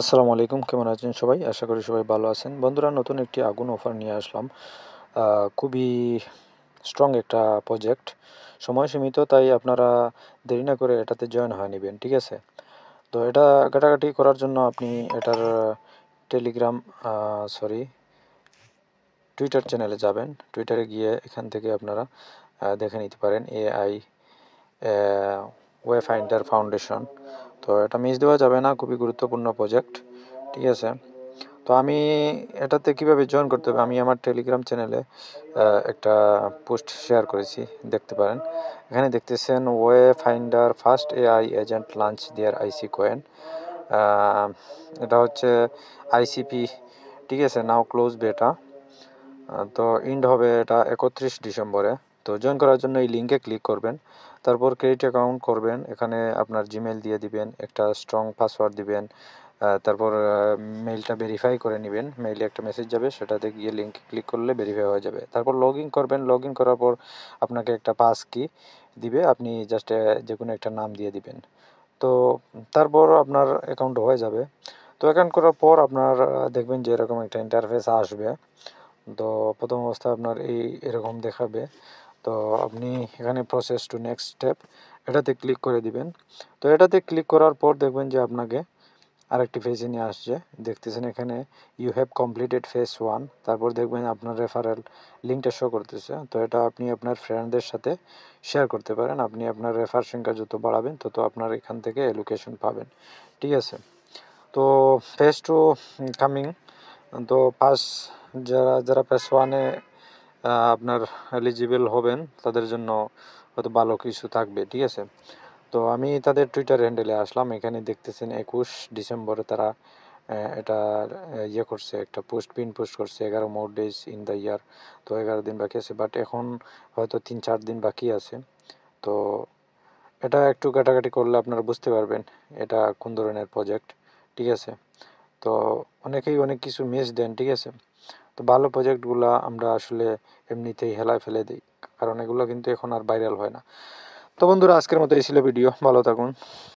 আসসালামু আলাইকুম, কেমন আছেন সবাই? আশা করি সবাই ভালো আছেন। বন্ধুরা, নতুন একটি আগুন অফার নিয়ে আসলাম। খুবই স্ট্রং একটা প্রজেক্ট। সময় সীমিত, তাই আপনারা দেরি না করে এটাতে জয়েন হয়ে নিবেন, ঠিক আছে? তো এটা ঘাটাঘাটি করার জন্য আপনি এটার টেলিগ্রাম সরি টুইটার চ্যানেলে যাবেন। টুইটারে গিয়ে এখান থেকে আপনারা দেখে নিতে পারেন এআই ওয়ে ফাইন্ডার ফাউন্ডেশন। তো এটা মিস দেওয়া যাবে না, খুবই গুরুত্বপূর্ণ প্রজেক্ট, ঠিক আছে? তো আমি এটাতে কিভাবে জয়েন করতে হবে, আমি আমার টেলিগ্রাম চ্যানেলে একটা পোস্ট শেয়ার করেছি, দেখতে পারেন। এখানে দেখতেছেন Wayfinder first AI agent launch their IC coin. এটা হচ্ছে আইসিপি, ঠিক আছে? নাও ক্লোজ বেটা। তো ইন্ড হবে এটা 31 ডিসেম্বরে। তো জয়েন করার জন্য এই লিঙ্কে ক্লিক করবেন, তারপর ক্রেডিট অ্যাকাউন্ট করবেন। এখানে আপনার জিমেল দিয়ে দিবেন, একটা স্ট্রং পাসওয়ার্ড দিবেন, তারপর মেইলটা ভেরিফাই করে নেবেন। মেইলে একটা মেসেজ যাবে, সেটাতে গিয়ে লিঙ্কে ক্লিক করলে ভেরিফাই হয়ে যাবে। তারপর লগ ইন করবেন। লগ ইন করার পর আপনাকে একটা পাস কি দিবে, আপনি জাস্ট যে কোনো একটা নাম দিয়ে দিবেন। তো তারপর আপনার অ্যাকাউন্ট হয়ে যাবে। তো অ্যাকাউন্ট করার পর আপনার দেখবেন যে এরকম একটা ইন্টারফেস আসবে। তো প্রথম অবস্থায় আপনার এরকম দেখাবে। তো আপনি এখানে প্রসেস টু নেক্সট স্টেপ এটাতে ক্লিক করে দিবেন। তো এটাতে ক্লিক করার পর দেখবেন যে আপনাকে আরেকটি ফেজে নিয়ে আসছে। দেখতেছেন এখানে ইউ হ্যাভ কমপ্লিটেড ফেজ 1। তারপর দেখবেন আপনার রেফারেল লিঙ্কটা শো করতেছে। তো এটা আপনি আপনার ফ্রেন্ডদের সাথে শেয়ার করতে পারেন। আপনি আপনার রেফার সংখ্যা যত বাড়াবেন তত আপনার এখান থেকে এলোকেশন পাবেন, ঠিক আছে? তো ফেজ 2 কামিং। তো যারা যারা ফেজ 1-এ আপনার এলিজিবল হবেন তাদের জন্য হয়তো ভালো কিছু থাকবে, ঠিক আছে? তো আমি তাদের টুইটার হ্যান্ডেলে আসলাম। এখানে দেখতেছেন 21 ডিসেম্বরে তারা এটা ইয়ে করছে, একটা পিন পোস্ট করছে, 11 মোর ডেজ ইন দ্য ইয়ার। তো 11 দিন বাকি আছে, বাট এখন হয়তো 3-4 দিন বাকি আছে। তো এটা একটু ঘাটাঘাটি করলে আপনারা বুঝতে পারবেন এটা কোন ধরনের প্রজেক্ট, ঠিক আছে? তো অনেকেই অনেক কিছু মিস দেন, ঠিক আছে? তো ভালো প্রজেক্টগুলো আমরা আসলে এমনিতেই হেলায় ফেলে দিই, কারণ এগুলো কিন্তু এখন আর ভাইরাল হয় না। তো বন্ধুরা, আজকের মতো এই ছিল ভিডিও। ভালো থাকুন।